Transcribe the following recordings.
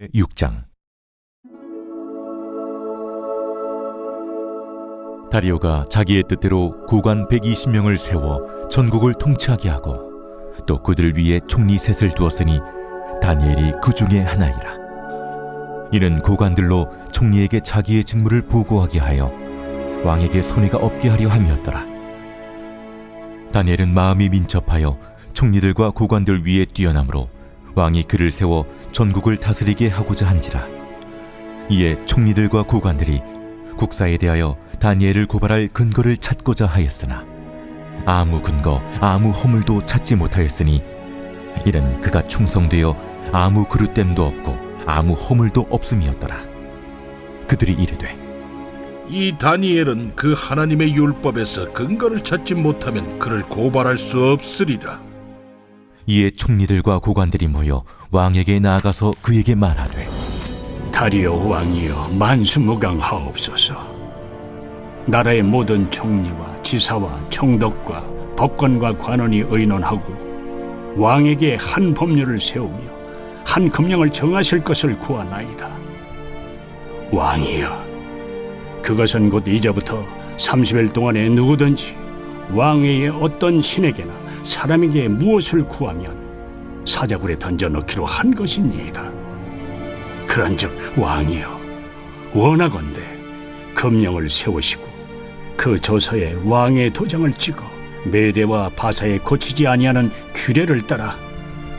6장. 다리오가 자기의 뜻대로 고관 120명을 세워 전국을 통치하게 하고 또 그들 위에 총리 셋을 두었으니 다니엘이 그 중에 하나이라. 이는 고관들로 총리에게 자기의 직무를 보고하게 하여 왕에게 손해가 없게 하려 함이었더라. 다니엘은 마음이 민첩하여 총리들과 고관들 위에 뛰어나므로 왕이 그를 세워 전국을 다스리게 하고자 한지라. 이에 총리들과 고관들이 국사에 대하여 다니엘을 고발할 근거를 찾고자 하였으나 아무 근거, 아무 허물도 찾지 못하였으니 이는 그가 충성되어 아무 그릇됨도 없고 아무 허물도 없음이었더라. 그들이 이르되, 이 다니엘은 그 하나님의 율법에서 근거를 찾지 못하면 그를 고발할 수 없으리라. 이에 총리들과 고관들이 모여 왕에게 나아가서 그에게 말하되, 다리오 왕이여, 만수무강하옵소서. 나라의 모든 총리와 지사와 총독과 법관과 관원이 의논하고 왕에게 한 법률을 세우며 한 금령을 정하실 것을 구하나이다. 왕이여, 그것은 곧 이제부터 30일 동안에 누구든지 왕외의 어떤 신에게나 사람에게 무엇을 구하면 사자굴에 던져넣기로 한 것이니이다. 그런즉 왕이여, 원하건대 금령을 세우시고 그 조서에 왕의 도장을 찍어 메대와 바사에 고치지 아니하는 규례를 따라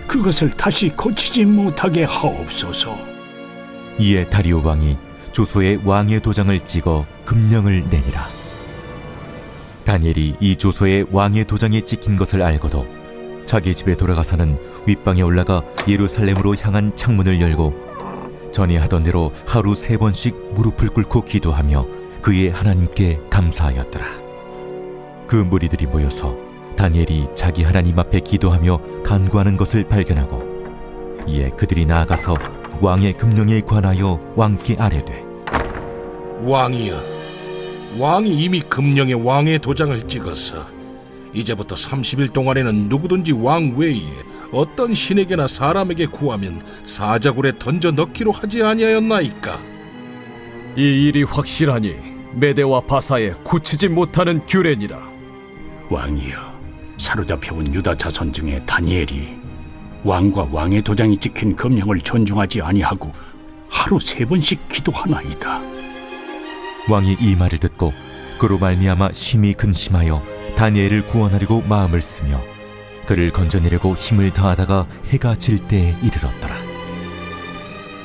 그것을 다시 고치지 못하게 하옵소서. 이에 다리오 왕이 조서에 왕의 도장을 찍어 금령을 내니라. 다니엘이 이 조서에 왕의 도장이 찍힌 것을 알고도 자기 집에 돌아가서는 윗방에 올라가 예루살렘으로 향한 창문을 열고 전에 하던 대로 하루 3번씩 무릎을 꿇고 기도하며 그의 하나님께 감사하였더라. 그 무리들이 모여서 다니엘이 자기 하나님 앞에 기도하며 간구하는 것을 발견하고 이에 그들이 나아가서 왕의 금령에 관하여 왕께 아뢰되, 왕이여, 왕이 이미 금령에 왕의 도장을 찍어서 이제부터 30일 동안에는 누구든지 왕 외에 어떤 신에게나 사람에게 구하면 사자굴에 던져 넣기로 하지 아니하였나이까? 이 일이 확실하니 메대와 바사에 고치지 못하는 규례니라. 왕이여, 사로잡혀온 유다 자손 중에 다니엘이 왕과 왕의 도장이 찍힌 금령을 존중하지 아니하고 하루 3번씩 기도하나이다. 왕이 이 말을 듣고 그로 말미암아 심히 근심하여 다니엘을 구원하려고 마음을 쓰며 그를 건져내려고 힘을 다하다가 해가 질 때에 이르렀더라.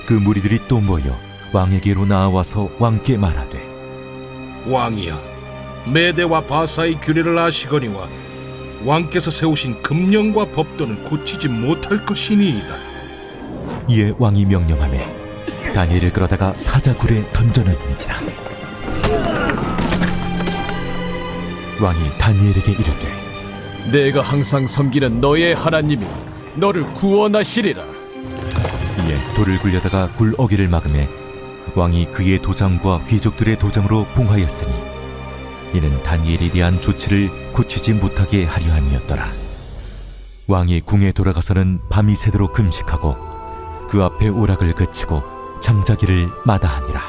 그 무리들이 또 모여 왕에게로 나아와서 왕께 말하되, 왕이여, 메대와 바사의 규례를 아시거니와 왕께서 세우신 금령과 법도는 고치지 못할 것이니이다. 이에 왕이 명령하매 다니엘을 끌어다가 사자굴에 던져넣은지라. 왕이 다니엘에게 이르되, 내가 항상 섬기는 너의 하나님이 너를 구원하시리라. 이에 돌을 굴려다가 굴 어기를 막음에 왕이 그의 도장과 귀족들의 도장으로 봉하였으니 이는 다니엘에 대한 조치를 고치지 못하게 하려 함이었더라. 왕이 궁에 돌아가서는 밤이 새도록 금식하고 그 앞에 오락을 그치고 잠자기를 마다하니라.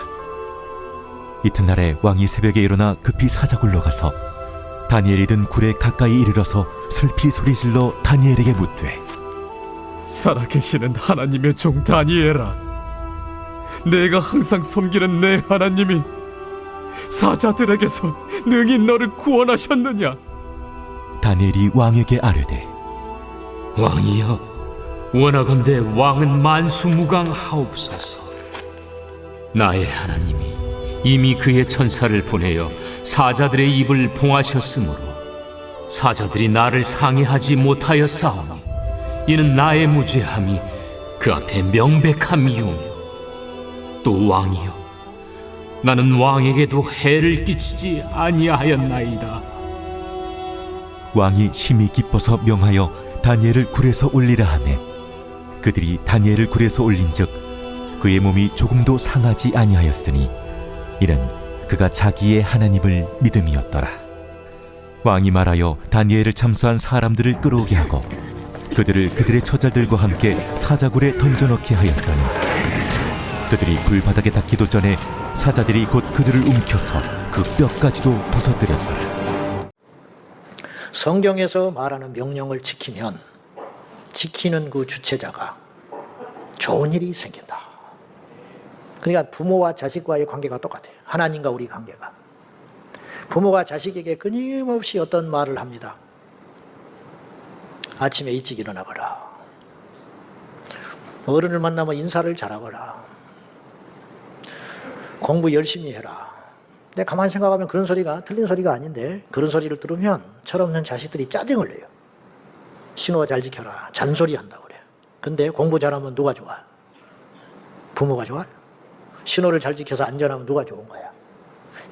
이튿날에 왕이 새벽에 일어나 급히 사자굴로 가서 다니엘이 든 굴에 가까이 이르러서 슬피 소리질러 다니엘에게 묻되, 살아계시는 하나님의 종 다니엘아, 내가 항상 섬기는 내 하나님이 사자들에게서 능히 너를 구원하셨느냐? 다니엘이 왕에게 아뢰되, 왕이여, 원하건대 왕은 만수무강하옵소서. 나의 하나님이 이미 그의 천사를 보내어 사자들의 입을 봉하셨으므로 사자들이 나를 상해하지 못하였사오니 이는 나의 무죄함이 그 앞에 명백함이오며, 또 왕이여, 나는 왕에게도 해를 끼치지 아니하였나이다. 왕이 심히 기뻐서 명하여 다니엘을 굴에서 올리라 하매 그들이 다니엘을 굴에서 올린즉 그의 몸이 조금도 상하지 아니하였으니 이는 그가 자기의 하나님을 믿음이었더라. 왕이 말하여 다니엘을 참수한 사람들을 끌어오게 하고 그들을 그들의 처자들과 함께 사자굴에 던져넣게 하였더니 그들이 불바닥에 닿기도 전에 사자들이 곧 그들을 움켜서 그 뼈까지도 부서뜨렸다. 성경에서 말하는 명령을 지키면 지키는 그 주체자가 좋은 일이 생긴다. 그러니까 부모와 자식과의 관계가 똑같아요. 하나님과 우리 관계가. 부모가 자식에게 끊임없이 어떤 말을 합니다. 아침에 일찍 일어나거라. 어른을 만나면 인사를 잘하거라. 공부 열심히 해라. 근데 가만히 생각하면 그런 소리가 틀린 소리가 아닌데 그런 소리를 들으면 철없는 자식들이 짜증을 내요. 신호 잘 지켜라. 잔소리한다고 그래요. 근데 공부 잘하면 누가 좋아? 부모가 좋아요? 신호를 잘 지켜서 안전하면 누가 좋은 거야?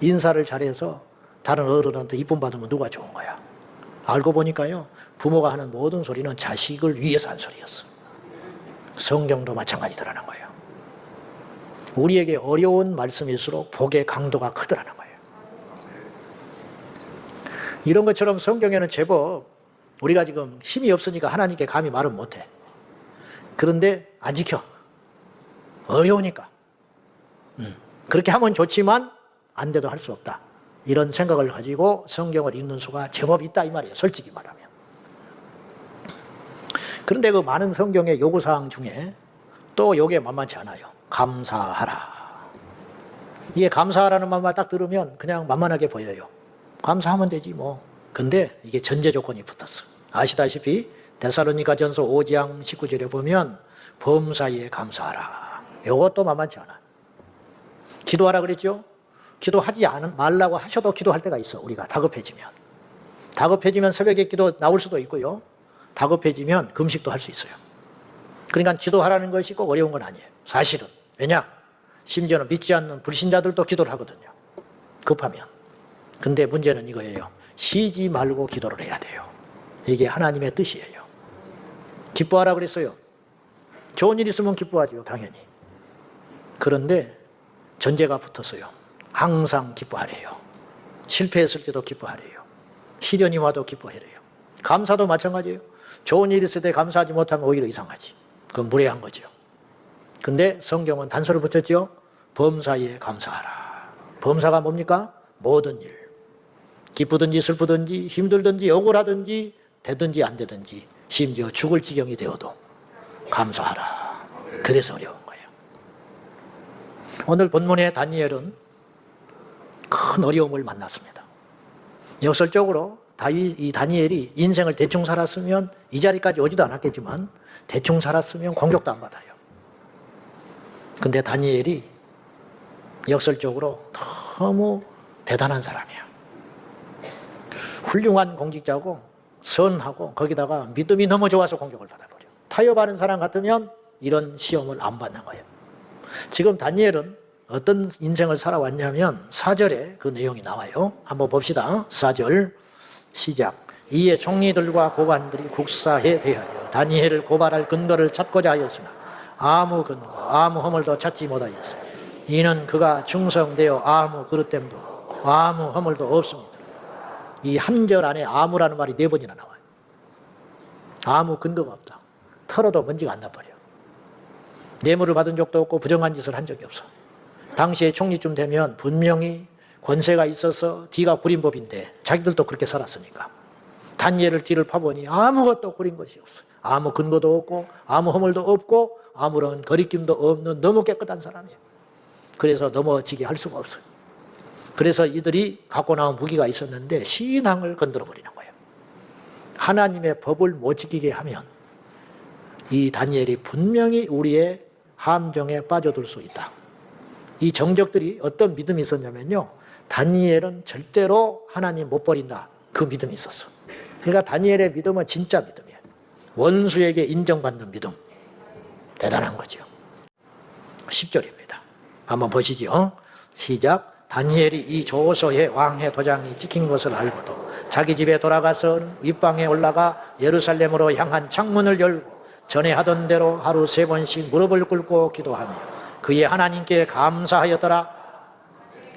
인사를 잘해서 다른 어른한테 이쁨 받으면 누가 좋은 거야? 알고 보니까요, 부모가 하는 모든 소리는 자식을 위해서 한 소리였어. 성경도 마찬가지 드러난 거예요. 우리에게 어려운 말씀일수록 복의 강도가 크더라는 거예요. 이런 것처럼 성경에는 제법 우리가 지금 힘이 없으니까 하나님께 감히 말은 못해. 그런데 안 지켜. 어려우니까. 그렇게 하면 좋지만 안 돼도 할 수 없다. 이런 생각을 가지고 성경을 읽는 수가 제법 있다 이 말이에요. 솔직히 말하면. 그런데 그 많은 성경의 요구사항 중에 또 요게 만만치 않아요. 감사하라. 이게 감사하라는 말만 딱 들으면 그냥 만만하게 보여요. 감사하면 되지 뭐. 근데 이게 전제 조건이 붙었어. 아시다시피 데살로니가 전서 5장 19절에 보면 범사에 감사하라. 요것도 만만치 않아. 기도하라 그랬죠? 기도하지 말라고 하셔도 기도할 때가 있어. 우리가 다급해지면. 다급해지면 새벽에 기도 나올 수도 있고요. 다급해지면 금식도 할 수 있어요. 그러니까 기도하라는 것이 꼭 어려운 건 아니에요. 사실은. 왜냐? 심지어는 믿지 않는 불신자들도 기도를 하거든요. 급하면. 근데 문제는 이거예요. 쉬지 말고 기도를 해야 돼요. 이게 하나님의 뜻이에요. 기뻐하라 그랬어요. 좋은 일 있으면 기뻐하죠, 당연히. 그런데 전제가 붙었어요. 항상 기뻐하래요. 실패했을 때도 기뻐하래요. 시련이 와도 기뻐하래요. 감사도 마찬가지예요. 좋은 일 있을 때 감사하지 못하면 오히려 이상하지. 그건 무례한 거죠. 근데 성경은 단서를 붙였죠. 범사에 감사하라. 범사가 뭡니까? 모든 일. 기쁘든지 슬프든지 힘들든지 억울하든지 되든지 안 되든지 심지어 죽을 지경이 되어도 감사하라. 그래서 어려운 거예요. 오늘 본문의 다니엘은 큰 어려움을 만났습니다. 역설적으로 이 다니엘이 인생을 대충 살았으면 이 자리까지 오지도 않았겠지만 대충 살았으면 공격도 안 받아요. 근데 다니엘이 역설적으로 너무 대단한 사람이야. 훌륭한 공직자고 선하고 거기다가 믿음이 너무 좋아서 공격을 받아버려. 타협하는 사람 같으면 이런 시험을 안 받는 거예요. 지금 다니엘은 어떤 인생을 살아왔냐면 4절에 그 내용이 나와요. 한번 봅시다. 4절 시작. 이에 총리들과 고관들이 국사에 대하여 다니엘을 고발할 근거를 찾고자 하였으나 아무 근거, 아무 허물도 찾지 못하였으니 이는 그가 충성되어 아무 그릇됨도 아무 허물도 없습니다. 이 한 절 안에 아무라는 말이 4번이나 나와요. 아무 근거가 없다. 털어도 먼지가 안 나버려. 뇌물을 받은 적도 없고 부정한 짓을 한 적이 없어. 당시에 총리쯤 되면 분명히 권세가 있어서 뒤가 구린 법인데 자기들도 그렇게 살았으니까 다니엘을 뒤를 파보니 아무것도 구린 것이 없어. 아무 근거도 없고 아무 허물도 없고 아무런 거리낌도 없는 너무 깨끗한 사람이에요. 그래서 넘어지게 할 수가 없어요. 그래서 이들이 갖고 나온 무기가 있었는데 신앙을 건드려 버리는 거예요. 하나님의 법을 못 지키게 하면 이 다니엘이 분명히 우리의 함정에 빠져들 수 있다. 이 정적들이 어떤 믿음이 있었냐면요. 다니엘은 절대로 하나님 못 버린다. 그 믿음이 있었어. 그러니까 다니엘의 믿음은 진짜 믿음이에요. 원수에게 인정받는 믿음. 대단한 거죠. 10절입니다. 한번 보시죠. 시작. 다니엘이 이 조서에 왕의 도장이 찍힌 것을 알고도 자기 집에 돌아가서 윗방에 올라가 예루살렘으로 향한 창문을 열고 전에 하던 대로 하루 3번씩 무릎을 꿇고 기도하며 그의 하나님께 감사하였더라.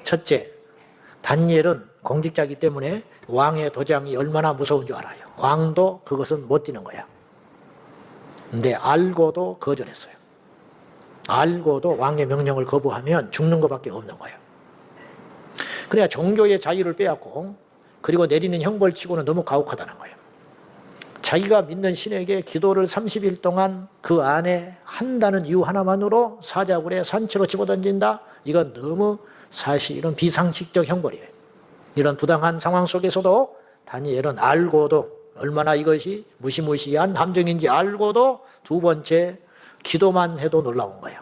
첫째, 다니엘은 공직자이기 때문에 왕의 도장이 얼마나 무서운 줄 알아요. 왕도 그것은 못 뛰는 거야. 근데 알고도 거절했어요. 알고도 왕의 명령을 거부하면 죽는 것밖에 없는 거예요. 그래야 종교의 자유를 빼앗고 그리고 내리는 형벌치고는 너무 가혹하다는 거예요. 자기가 믿는 신에게 기도를 30일 동안 그 안에 한다는 이유 하나만으로 사자굴에 산채로 집어던진다? 이건 너무 사실은 비상식적 형벌이에요. 이런 부당한 상황 속에서도 다니엘은 알고도 얼마나 이것이 무시무시한 함정인지 알고도 두 번째 기도만 해도 놀라운 거예요.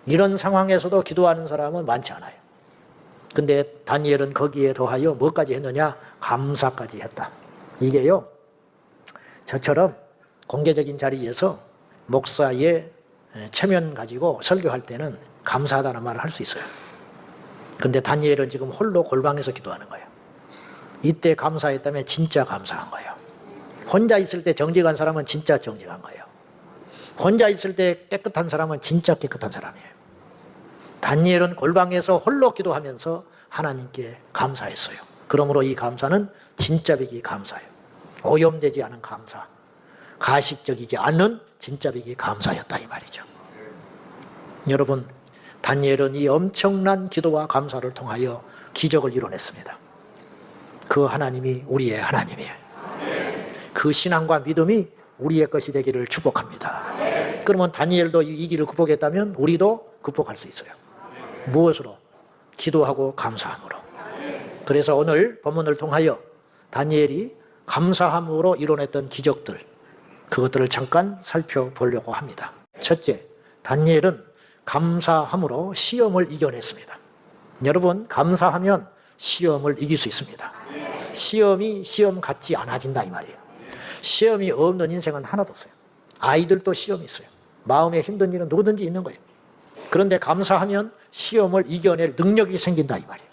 이런 상황에서도 기도하는 사람은 많지 않아요. 근데 다니엘은 거기에 더하여 뭐까지 했느냐? 감사까지 했다. 이게요, 저처럼 공개적인 자리에서 목사의 체면 가지고 설교할 때는 감사하다는 말을 할 수 있어요. 근데 다니엘은 지금 홀로 골방에서 기도하는 거예요. 이때 감사했다면 진짜 감사한 거예요. 혼자 있을 때 정직한 사람은 진짜 정직한 거예요. 혼자 있을 때 깨끗한 사람은 진짜 깨끗한 사람이에요. 다니엘은 골방에서 홀로 기도하면서 하나님께 감사했어요. 그러므로 이 감사는 진짜배기 감사예요. 오염되지 않은 감사, 가식적이지 않은 진짜배기 감사였다 이 말이죠. 여러분, 다니엘은 이 엄청난 기도와 감사를 통하여 기적을 이뤄냈습니다. 그 하나님이 우리의 하나님이에요. 그 신앙과 믿음이 우리의 것이 되기를 축복합니다. 그러면 다니엘도 이 길을 극복했다면 우리도 극복할 수 있어요. 무엇으로? 기도하고 감사함으로. 그래서 오늘 본문을 통하여 다니엘이 감사함으로 이뤄냈던 기적들, 그것들을 잠깐 살펴보려고 합니다. 첫째, 다니엘은 감사함으로 시험을 이겨냈습니다. 여러분, 감사하면 시험을 이길 수 있습니다. 시험이 시험 같지 않아진다 이 말이에요. 시험이 없는 인생은 하나도 없어요. 아이들도 시험이 있어요. 마음에 힘든 일은 누구든지 있는 거예요. 그런데 감사하면 시험을 이겨낼 능력이 생긴다 이 말이에요.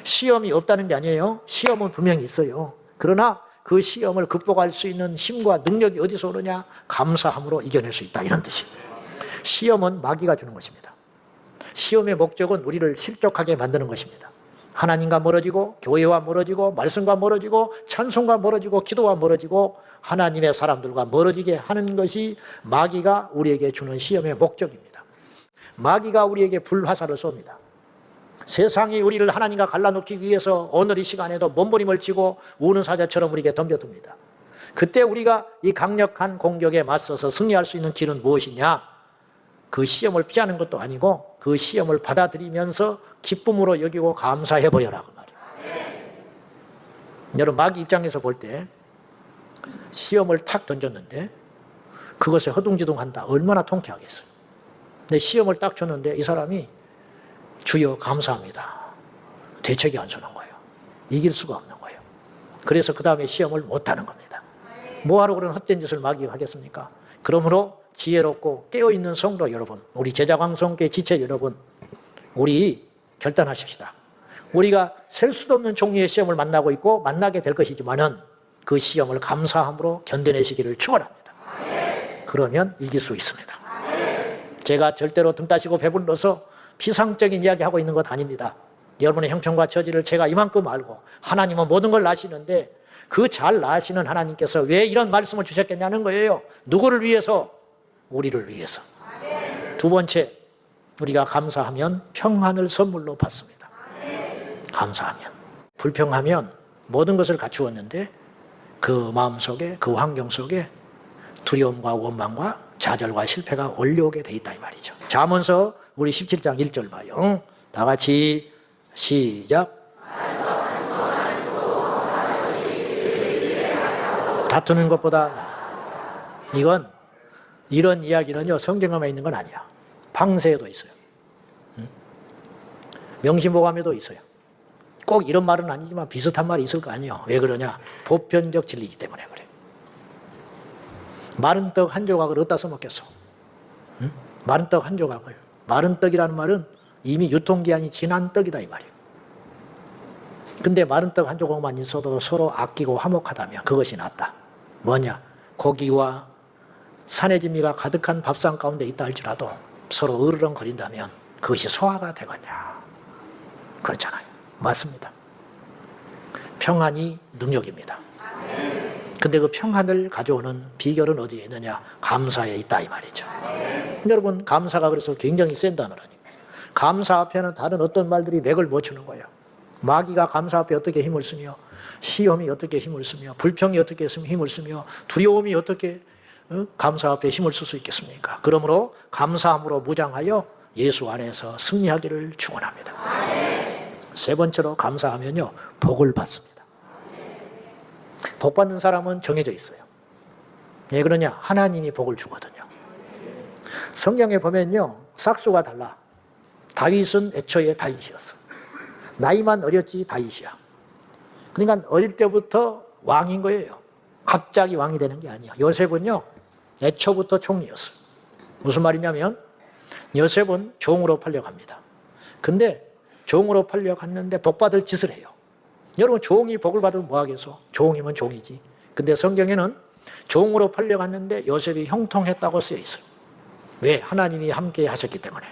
시험이 없다는 게 아니에요. 시험은 분명히 있어요. 그러나 그 시험을 극복할 수 있는 힘과 능력이 어디서 오느냐? 감사함으로 이겨낼 수 있다 이런 뜻이에요. 시험은 마귀가 주는 것입니다. 시험의 목적은 우리를 실족하게 만드는 것입니다. 하나님과 멀어지고 교회와 멀어지고 말씀과 멀어지고 찬송과 멀어지고 기도와 멀어지고 하나님의 사람들과 멀어지게 하는 것이 마귀가 우리에게 주는 시험의 목적입니다. 마귀가 우리에게 불화살을 쏩니다. 세상이 우리를 하나님과 갈라놓기 위해서 오늘 이 시간에도 몸부림을 치고 우는 사자처럼 우리에게 덤벼듭니다. 그때 우리가 이 강력한 공격에 맞서서 승리할 수 있는 길은 무엇이냐? 그 시험을 피하는 것도 아니고 그 시험을 받아들이면서 기쁨으로 여기고 감사해버려라 그 말이에요. 여러분, 마귀 입장에서 볼 때 시험을 탁 던졌는데 그것에 허둥지둥한다. 얼마나 통쾌하겠어요. 근데 시험을 딱 줬는데 이 사람이 주여 감사합니다. 대책이 안 서는 거예요. 이길 수가 없는 거예요. 그래서 그 다음에 시험을 못하는 겁니다. 뭐하러 그런 헛된 짓을 마귀가 하겠습니까? 그러므로 지혜롭고 깨어있는 성도 여러분, 우리 제자광성교회 지체 여러분, 우리 결단하십시다. 우리가 셀 수도 없는 종류의 시험을 만나고 있고 만나게 될 것이지만은 그 시험을 감사함으로 견뎌내시기를 축원합니다. 그러면 이길 수 있습니다. 제가 절대로 등 따시고 배불러서 피상적인 이야기하고 있는 것 아닙니다. 여러분의 형편과 처지를 제가 이만큼 알고 하나님은 모든 걸 아시는데 그 잘 아시는 하나님께서 왜 이런 말씀을 주셨겠냐는 거예요. 누구를 위해서? 우리를 위해서. 두 번째, 우리가 감사하면 평안을 선물로 받습니다. 감사하면. 불평하면 모든 것을 갖추었는데 그 마음속에, 그 환경 속에 두려움과 원망과 좌절과 실패가 올려오게 돼 있다 이 말이죠. 잠언서 우리 17장 1절 봐요. 다 같이 시작. 다투는 것보다 이건 이런 이야기는요 성경에만 있는 건 아니야. 방세에도 있어요. 명심보감에도 있어요. 꼭 이런 말은 아니지만 비슷한 말이 있을 거 아니에요. 왜 그러냐? 보편적 진리이기 때문에 그래. 마른 떡 한 조각을 어디다 써먹겠어? 응? 마른 떡 한 조각을. 마른 떡이라는 말은 이미 유통기한이 지난 떡이다 이 말이에요. 근데 마른 떡 한 조각만 있어도 서로 아끼고 화목하다면 그것이 낫다. 뭐냐? 고기와 산의 진미가 가득한 밥상 가운데 있다 할지라도 서로 으르렁거린다면 그것이 소화가 되겠냐? 그렇잖아요. 맞습니다. 평안이 능력입니다. 근데 그 평안을 가져오는 비결은 어디에 있느냐? 감사에 있다 이 말이죠. 여러분, 감사가 그래서 굉장히 센 단어라니까. 감사 앞에는 다른 어떤 말들이 맥을 못 추는 거예요. 마귀가 감사 앞에 어떻게 힘을 쓰며, 시험이 어떻게 힘을 쓰며, 불평이 어떻게 힘을 쓰며, 두려움이 어떻게 감사 앞에 힘을 쓸 수 있겠습니까? 그러므로 감사함으로 무장하여 예수 안에서 승리하기를 축원합니다. 세 번째로 감사하면요, 복을 받습니다. 복 받는 사람은 정해져 있어요. 왜 그러냐? 하나님이 복을 주거든요. 성경에 보면요, 싹수가 달라. 다윗은 애초에 다윗이었어. 나이만 어렸지 다윗이야. 그러니까 어릴 때부터 왕인 거예요. 갑자기 왕이 되는 게 아니야. 요셉은요, 애초부터 총리였어요. 무슨 말이냐면 요셉은 종으로 팔려갑니다. 근데 종으로 팔려갔는데 복받을 짓을 해요. 여러분, 종이 복을 받으면 뭐 하겠어? 종이면 종이지. 근데 성경에는 종으로 팔려갔는데 요셉이 형통했다고 쓰여 있어요. 왜? 하나님이 함께 하셨기 때문에.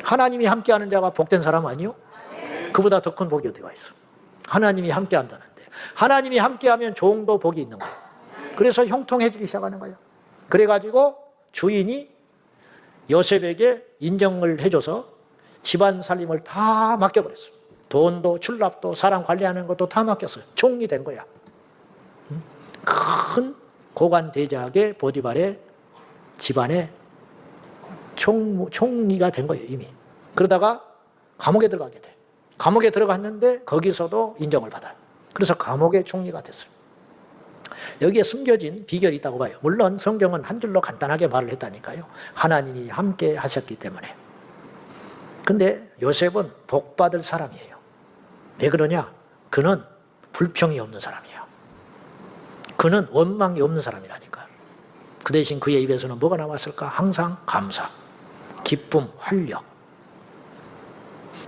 하나님이 함께 하는 자가 복된 사람 아니요? 그보다 더 큰 복이 어디가 있어? 하나님이 함께 한다는데. 하나님이 함께 하면 종도 복이 있는 거예요. 그래서 형통해지기 시작하는 거예요. 그래가지고 주인이 요셉에게 인정을 해줘서 집안 살림을 다 맡겨버렸어요. 돈도 출납도 사람 관리하는 것도 다 맡겼어요. 총리 된 거야. 큰 고관 대작의 보디발의 집안에 총리가 된 거예요, 이미. 그러다가 감옥에 들어가게 돼. 감옥에 들어갔는데 거기서도 인정을 받아요. 그래서 감옥의 총리가 됐어요. 여기에 숨겨진 비결이 있다고 봐요. 물론 성경은 한 줄로 간단하게 말을 했다니까요. 하나님이 함께 하셨기 때문에. 근데 요셉은 복받을 사람이에요. 왜 그러냐? 그는 불평이 없는 사람이에요. 그는 원망이 없는 사람이라니까. 그 대신 그의 입에서는 뭐가 나왔을까? 항상 감사, 기쁨, 활력.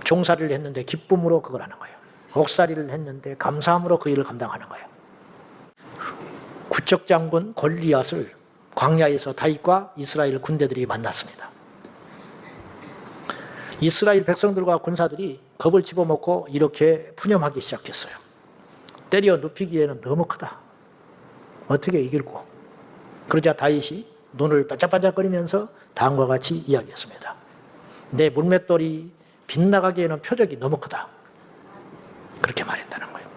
종살이를 했는데 기쁨으로 그걸 하는 거예요. 옥살이를 했는데 감사함으로 그 일을 감당하는 거예요. 구척장군 골리앗을 광야에서 다윗과 이스라엘 군대들이 만났습니다. 이스라엘 백성들과 군사들이 겁을 집어먹고 이렇게 푸념하기 시작했어요. 때려 눕히기에는 너무 크다. 어떻게 이길고. 그러자 다윗이 눈을 반짝반짝거리면서 다음과 같이 이야기했습니다. 내 물맷돌이 빗나가기에는 표적이 너무 크다. 그렇게 말했다는 거예요.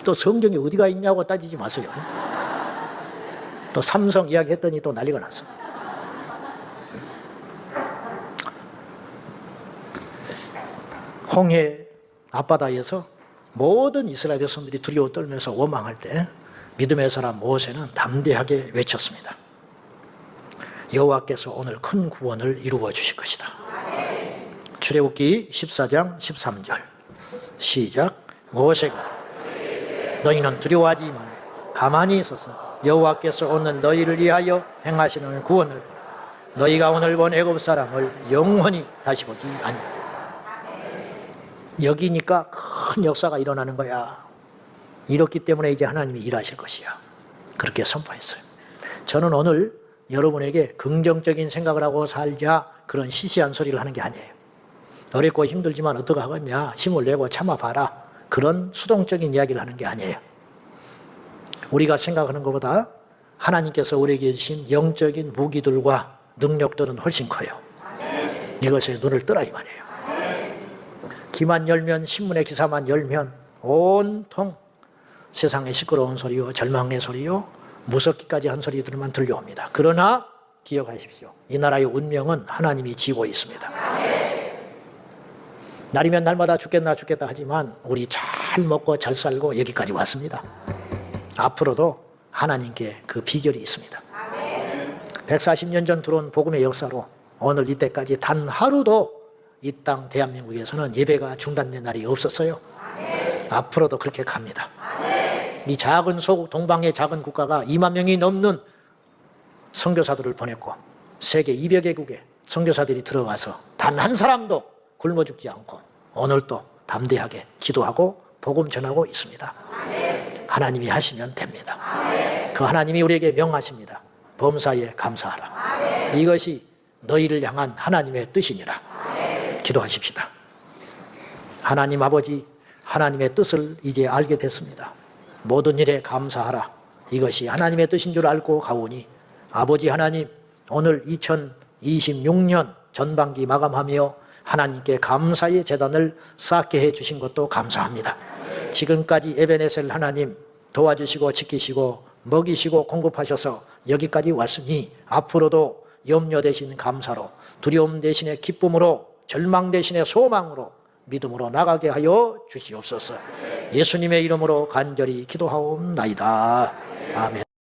또 성경이 어디가 있냐고 따지지 마세요. 또 삼성 이야기했더니 또 난리가 났어. 홍해 앞바다에서 모든 이스라엘 백성들이 두려워 떨면서 원망할 때 믿음의 사람 모세는 담대하게 외쳤습니다. 여호와께서 오늘 큰 구원을 이루어 주실 것이다. 출애굽기 14장 13절 시작. 모세가 너희는 두려워하지 말고 가만히 있어서 여호와께서 오늘 너희를 위하여 행하시는 구원을 보라. 너희가 오늘 본 애굽 사람을 영원히 다시 보지 아니하리라. 여기니까 큰 역사가 일어나는 거야. 이렇기 때문에 이제 하나님이 일하실 것이야. 그렇게 선포했어요. 저는 오늘 여러분에게 긍정적인 생각을 하고 살자 그런 시시한 소리를 하는 게 아니에요. 어렵고 힘들지만 어떡하겠냐, 힘을 내고 참아봐라, 그런 수동적인 이야기를 하는 게 아니에요. 우리가 생각하는 것보다 하나님께서 우리에게 주신 영적인 무기들과 능력들은 훨씬 커요. 이것에 눈을 뜨라 이 말이에요. 귀만 열면, 신문의 기사만 열면 온통 세상의 시끄러운 소리요, 절망의 소리요, 무섭기까지 한 소리들만 들려옵니다. 그러나 기억하십시오. 이 나라의 운명은 하나님이 지고 있습니다. 날이면 날마다 죽겠나 하지만 우리 잘 먹고 잘 살고 여기까지 왔습니다. 앞으로도 하나님께 그 비결이 있습니다. 140년 전 들어온 복음의 역사로 오늘 이때까지 단 하루도 이 땅 대한민국에서는 예배가 중단된 날이 없었어요. 앞으로도 그렇게 갑니다. 이 작은 소국 동방의 작은 국가가 2만 명이 넘는 선교사들을 보냈고 세계 200개국에 선교사들이 들어가서 단 한 사람도 굶어 죽지 않고 오늘도 담대하게 기도하고 복음 전하고 있습니다. 하나님이 하시면 됩니다. 그 하나님이 우리에게 명하십니다. 범사에 감사하라. 이것이 너희를 향한 하나님의 뜻이니라. 기도하십시다. 하나님 아버지, 하나님의 뜻을 이제 알게 됐습니다. 모든 일에 감사하라. 이것이 하나님의 뜻인 줄 알고 가오니 아버지 하나님, 오늘 2026년 전반기 마감하며 하나님께 감사의 제단을 쌓게 해주신 것도 감사합니다. 지금까지 에베네셀 하나님 도와주시고 지키시고 먹이시고 공급하셔서 여기까지 왔으니 앞으로도 염려 대신 감사로, 두려움 대신에 기쁨으로, 절망 대신에 소망으로, 믿음으로 나가게 하여 주시옵소서. 예수님의 이름으로 간절히 기도하옵나이다. 아멘.